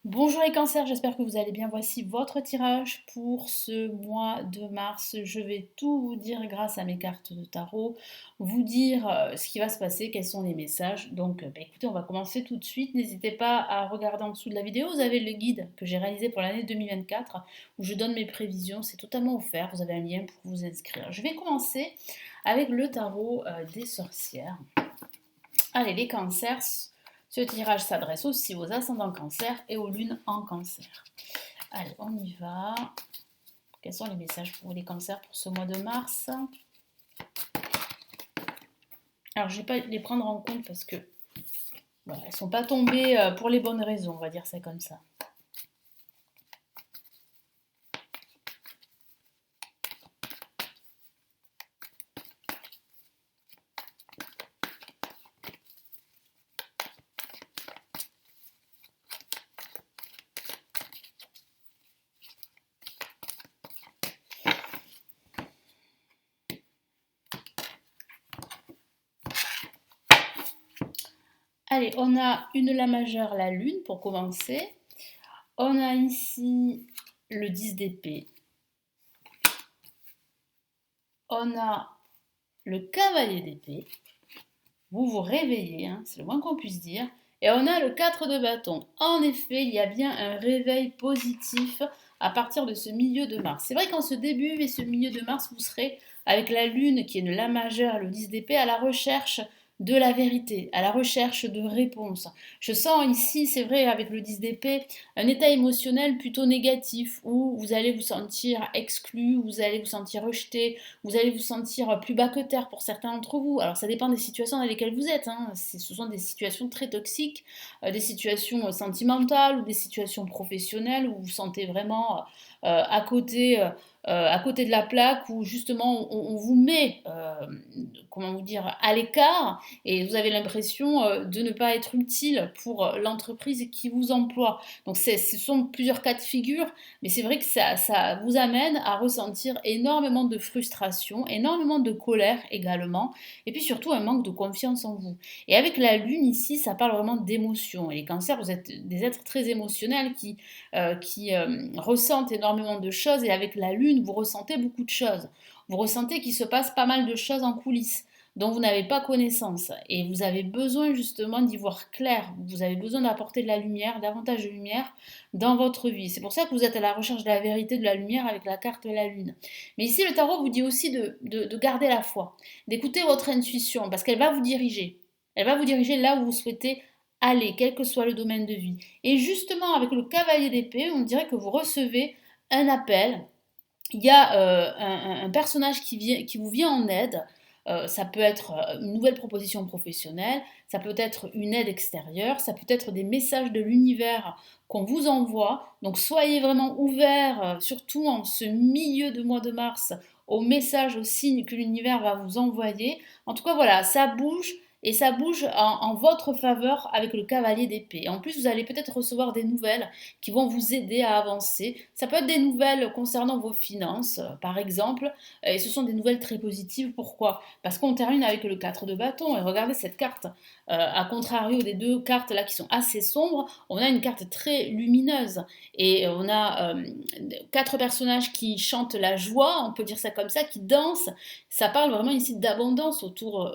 Bonjour les cancers, j'espère que vous allez bien. Voici votre tirage pour ce mois de mars. Je vais tout vous dire grâce à mes cartes de tarot, vous dire ce qui va se passer, quels sont les messages. Donc écoutez, on va commencer tout de suite. N'hésitez pas à regarder en dessous de la vidéo. Vous avez le guide que j'ai réalisé pour l'année 2024 où je donne mes prévisions. C'est totalement offert. Vous avez un lien pour vous inscrire. Je vais commencer avec le tarot des sorcières. Allez, les cancers, ce tirage s'adresse aussi aux ascendants cancer et aux lunes en cancer. Allez, on y va. Quels sont les messages pour les cancers pour ce mois de mars? Alors, je ne vais pas les prendre en compte parce que voilà, elles ne sont pas tombées pour les bonnes raisons, on va dire ça comme ça. Allez, on a une La majeure, la lune pour commencer. On a ici le 10 d'épée. On a le cavalier d'épée. Vous vous réveillez, hein, c'est le moins qu'on puisse dire. Et on a le 4 de bâton. En effet, il y a bien un réveil positif à partir de ce milieu de mars. C'est vrai qu'en ce début et ce milieu de mars, vous serez avec la lune qui est une La majeure, le 10 d'épée, à la recherche de la vérité, à la recherche de réponses. Je sens ici, c'est vrai, avec le 10 d'épée, un état émotionnel plutôt négatif où vous allez vous sentir exclu, vous allez vous sentir rejeté, vous allez vous sentir plus bas que terre pour certains d'entre vous. Alors ça dépend des situations dans lesquelles vous êtes, hein. Ce sont des situations très toxiques, des situations sentimentales ou des situations professionnelles où vous vous sentez vraiment à côté de la plaque, où justement on vous met, comment vous dire, à l'écart et vous avez l'impression de ne pas être utile pour l'entreprise qui vous emploie. Donc ce sont plusieurs cas de figure, mais c'est vrai que ça vous amène à ressentir énormément de frustration, énormément de colère également, et puis surtout un manque de confiance en vous. Et avec la lune ici, ça parle vraiment d'émotion. Et les cancers, vous êtes des êtres très émotionnels qui ressentent énormément de choses, et avec la lune, vous ressentez beaucoup de choses. Vous ressentez qu'il se passe pas mal de choses en coulisses dont vous n'avez pas connaissance et vous avez besoin justement d'y voir clair, vous avez besoin d'apporter de la lumière, davantage de lumière dans votre vie. C'est pour ça que vous êtes à la recherche de la vérité, de la lumière avec la carte de la lune. Mais ici, le tarot vous dit aussi de garder la foi, d'écouter votre intuition, parce qu'elle va vous diriger. Elle va vous diriger là où vous souhaitez aller, quel que soit le domaine de vie. Et justement, avec le cavalier d'épée, on dirait que vous recevez un appel. Il y a un personnage qui vous vient en aide. Ça peut être une nouvelle proposition professionnelle, ça peut être une aide extérieure, ça peut être des messages de l'univers qu'on vous envoie. Donc soyez vraiment ouverts, surtout en ce milieu de mois de mars, aux messages, aux signes que l'univers va vous envoyer. En tout cas, voilà, ça bouge. Et ça bouge en votre faveur avec le cavalier d'épée. En plus, vous allez peut-être recevoir des nouvelles qui vont vous aider à avancer. Ça peut être des nouvelles concernant vos finances, par exemple, et ce sont des nouvelles très positives. Pourquoi? Parce qu'on termine avec le 4 de bâton, et regardez cette carte, à contrario des deux cartes là qui sont assez sombres, on a une carte très lumineuse, et on a quatre personnages qui chantent la joie, on peut dire ça comme ça, qui dansent. Ça parle vraiment ici d'abondance autour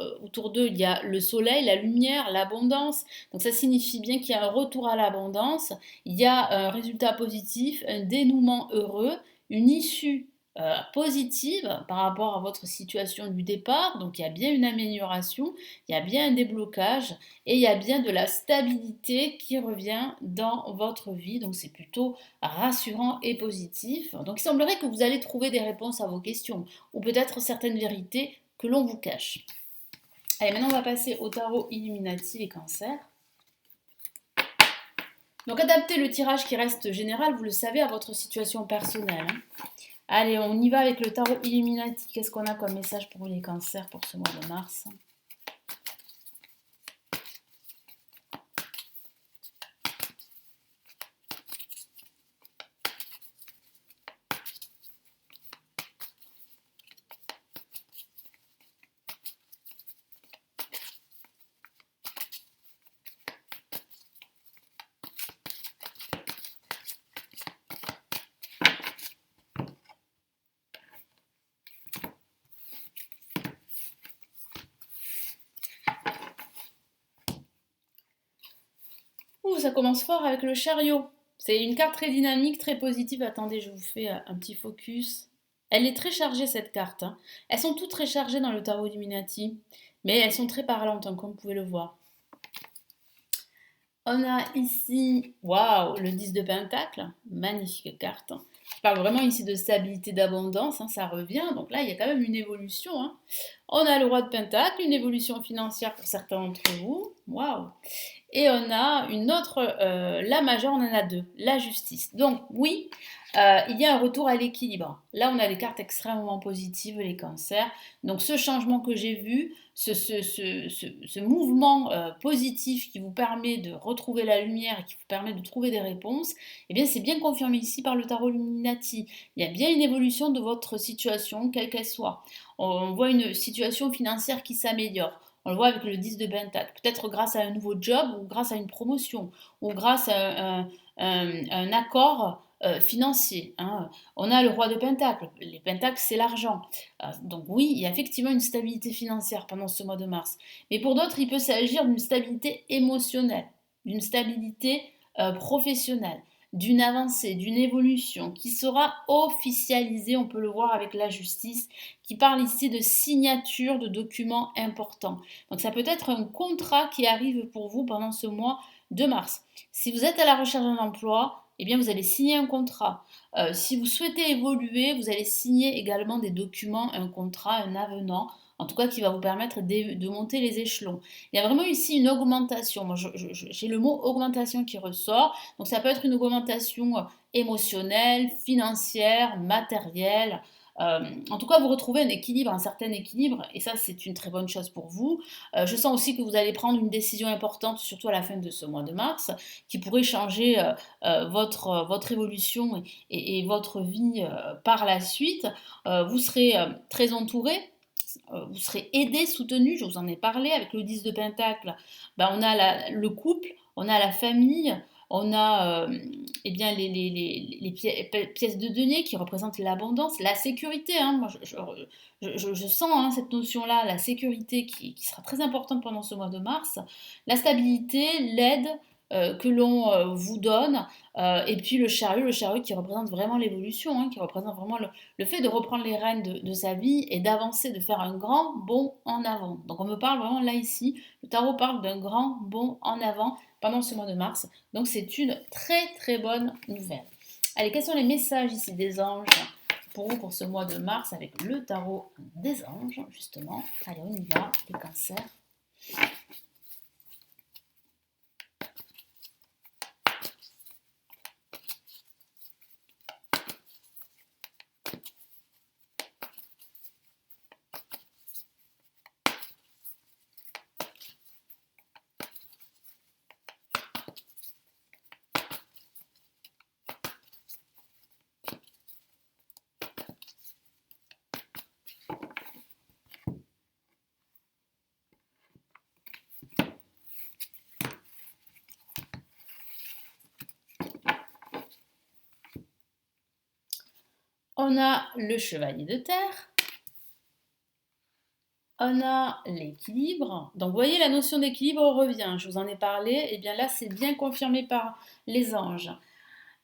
d'eux. Il y a le soleil, la lumière, l'abondance. Donc ça signifie bien qu'il y a un retour à l'abondance, il y a un résultat positif, un dénouement heureux, une issue positive par rapport à votre situation du départ. Donc il y a bien une amélioration, il y a bien un déblocage et il y a bien de la stabilité qui revient dans votre vie. Donc c'est plutôt rassurant et positif. Donc il semblerait que vous allez trouver des réponses à vos questions ou peut-être certaines vérités que l'on vous cache. Allez, maintenant on va passer au tarot Illuminati et Cancer. Donc adaptez le tirage qui reste général, vous le savez, à votre situation personnelle, hein. Allez, on y va avec le tarot Illuminati. Qu'est-ce qu'on a comme message pour les cancers pour ce mois de mars? ça commence fort avec le chariot. C'est une carte très dynamique, très positive. Attendez, je vous fais un petit focus. Elle est très chargée cette carte, hein. Elles sont toutes très chargées dans le tarot Illuminati, mais elles sont très parlantes, hein, comme vous pouvez le voir. On a ici, waouh, le 10 de Pentacle, magnifique carte. Je parle vraiment ici de stabilité, d'abondance, hein, ça revient. Donc là, il y a quand même une évolution, hein. On a le roi de Pentacle, une évolution financière pour certains d'entre vous. Waouh! Et on a une autre, la majeure, on en a deux, la justice. Donc oui, il y a un retour à l'équilibre. Là, on a des cartes extrêmement positives, les cancers. Donc ce changement que j'ai vu, ce mouvement positif qui vous permet de retrouver la lumière et qui vous permet de trouver des réponses, eh bien c'est bien confirmé ici par le tarot Illuminati. Il y a bien une évolution de votre situation, quelle qu'elle soit. On voit une situation financière qui s'améliore. On le voit avec le 10 de Pentacle. Peut-être grâce à un nouveau job ou grâce à une promotion ou grâce à un accord financier, hein. On a le roi de Pentacle. Les Pentacles, c'est l'argent. Donc oui, il y a effectivement une stabilité financière pendant ce mois de mars. Mais pour d'autres, il peut s'agir d'une stabilité émotionnelle, d'une stabilité professionnelle, d'une avancée, d'une évolution qui sera officialisée, on peut le voir avec la justice, qui parle ici de signature de documents importants. Donc ça peut être un contrat qui arrive pour vous pendant ce mois de mars. Si vous êtes à la recherche d'un emploi, eh bien vous allez signer un contrat. Si vous souhaitez évoluer, vous allez signer également des documents, un contrat, un avenant, en tout cas qui va vous permettre de monter les échelons. Il y a vraiment ici une augmentation. Moi, j'ai le mot augmentation qui ressort. Donc ça peut être une augmentation émotionnelle, financière, matérielle. En tout cas, vous retrouvez un équilibre, un certain équilibre, et ça, c'est une très bonne chose pour vous. Je sens aussi que vous allez prendre une décision importante, surtout à la fin de ce mois de mars, qui pourrait changer votre évolution et votre vie par la suite. Vous serez très entouré. Vous serez aidé, soutenu, je vous en ai parlé, avec le 10 de Pentacle, ben, on a le couple, on a la famille, on a eh bien, les pièces de denier qui représentent l'abondance, la sécurité, hein. Moi, je sens, hein, cette notion-là, la sécurité qui sera très importante pendant ce mois de mars, la stabilité, l'aide que l'on vous donne, et puis le chariot qui représente vraiment l'évolution, hein, qui représente vraiment le fait de reprendre les rênes de sa vie et d'avancer, de faire un grand bond en avant. Donc on me parle vraiment là ici, le tarot parle d'un grand bond en avant pendant ce mois de mars. Donc c'est une très très bonne nouvelle. Allez, quels sont les messages ici des anges pour vous pour ce mois de mars avec le tarot des anges, justement? Allez, on y va, les cancers. On a le chevalier de terre. On a l'équilibre. Donc, vous voyez, la notion d'équilibre revient. Je vous en ai parlé. Et bien là, c'est bien confirmé par les anges.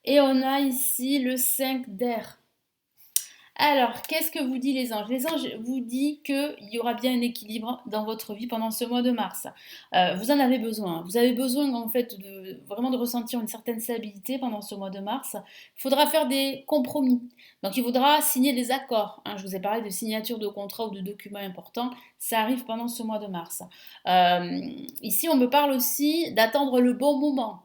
Et on a ici le 5 d'air. Alors, qu'est-ce que vous dit les anges? Les anges vous disent qu'il y aura bien un équilibre dans votre vie pendant ce mois de mars. Vous en avez besoin. Vous avez besoin en fait vraiment de ressentir une certaine stabilité pendant ce mois de mars. Il faudra faire des compromis. Donc il faudra signer des accords, hein. Je vous ai parlé de signature de contrats ou de documents importants. Ça arrive pendant ce mois de mars. Ici, on me parle aussi d'attendre le bon moment.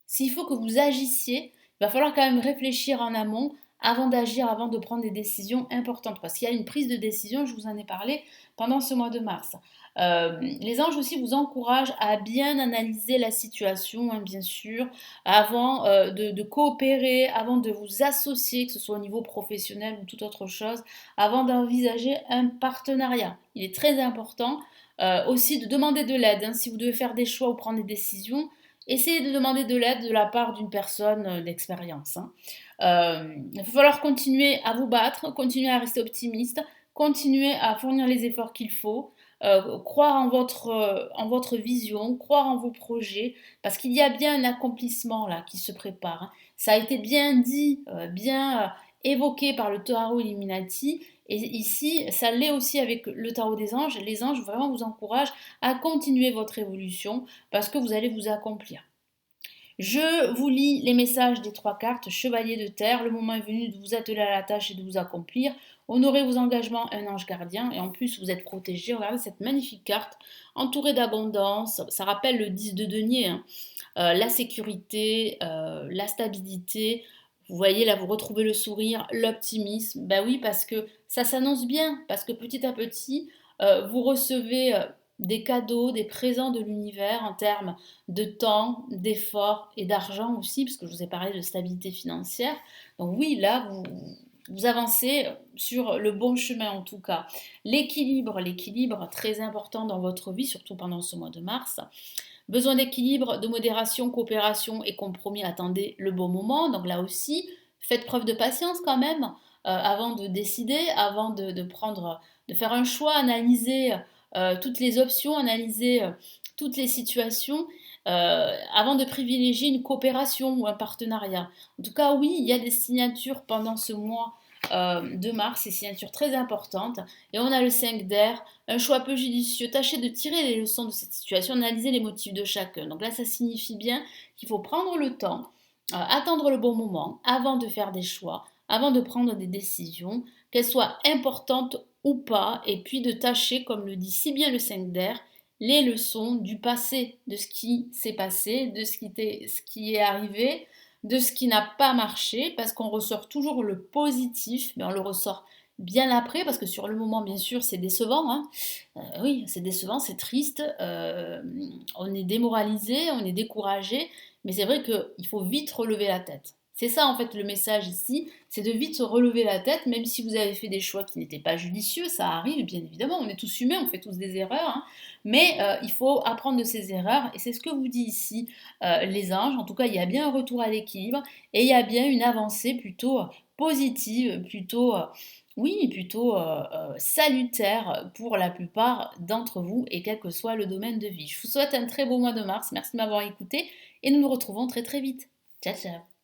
S'il faut que vous agissiez, il va falloir quand même réfléchir en amont avant d'agir, avant de prendre des décisions importantes. Parce qu'il y a une prise de décision, je vous en ai parlé, pendant ce mois de mars. Les anges aussi vous encouragent à bien analyser la situation, hein, bien sûr, avant de coopérer, avant de vous associer, que ce soit au niveau professionnel ou toute autre chose, avant d'envisager un partenariat. Il est très important aussi de demander de l'aide, hein, si vous devez faire des choix ou prendre des décisions. Essayez de demander de l'aide de la part d'une personne d'expérience, hein. Il va falloir continuer à vous battre, continuer à rester optimiste, continuer à fournir les efforts qu'il faut. croire en votre vision, croire en vos projets, parce qu'il y a bien un accomplissement là qui se prépare, hein. Ça a été bien dit, bien évoqué par le tarot Illuminati. Et ici, ça l'est aussi avec le tarot des anges. Les anges vraiment vous encouragent à continuer votre évolution parce que vous allez vous accomplir. Je vous lis les messages des trois cartes. Chevalier de terre, le moment est venu de vous atteler à la tâche et de vous accomplir. Honorez vos engagements, un ange gardien. Et en plus, vous êtes protégé. Regardez cette magnifique carte, entourée d'abondance. Ça rappelle le 10 de denier, hein. La sécurité, la stabilité. Vous voyez là, vous retrouvez le sourire, l'optimisme. Ben oui, parce que ça s'annonce bien. Parce que petit à petit, vous recevez des cadeaux, des présents de l'univers en termes de temps, d'effort et d'argent aussi, parce que je vous ai parlé de stabilité financière. Donc oui, là, vous avancez sur le bon chemin en tout cas. L'équilibre très important dans votre vie, surtout pendant ce mois de mars. Besoin d'équilibre, de modération, coopération et compromis. Attendez le bon moment. Donc là aussi, faites preuve de patience quand même avant de décider, avant de faire un choix, analyser toutes les options, analyser toutes les situations. Avant de privilégier une coopération ou un partenariat. En tout cas, oui, il y a des signatures pendant ce mois de mars, des signatures très importantes. Et on a le 5 d'air, un choix peu judicieux. Tâchez de tirer les leçons de cette situation, analyser les motifs de chacun. Donc là, ça signifie bien qu'il faut prendre le temps, attendre le bon moment avant de faire des choix, avant de prendre des décisions, qu'elles soient importantes ou pas, et puis de tâcher, comme le dit si bien le 5 d'air, les leçons du passé, de ce qui s'est passé, de ce qui est arrivé, de ce qui n'a pas marché, parce qu'on ressort toujours le positif, mais on le ressort bien après, parce que sur le moment, bien sûr, c'est décevant, hein. Oui, c'est décevant, c'est triste, on est démoralisé, on est découragé, mais c'est vrai qu'il faut vite relever la tête. C'est ça en fait le message ici, c'est de vite se relever la tête, même si vous avez fait des choix qui n'étaient pas judicieux, ça arrive bien évidemment, on est tous humains, on fait tous des erreurs, hein, mais il faut apprendre de ces erreurs, et c'est ce que vous dit ici les anges. En tout cas, il y a bien un retour à l'équilibre, et il y a bien une avancée plutôt positive, plutôt oui, plutôt salutaire pour la plupart d'entre vous et quel que soit le domaine de vie. Je vous souhaite un très beau mois de mars. Merci de m'avoir écouté et nous nous retrouvons très très vite. Ciao ciao.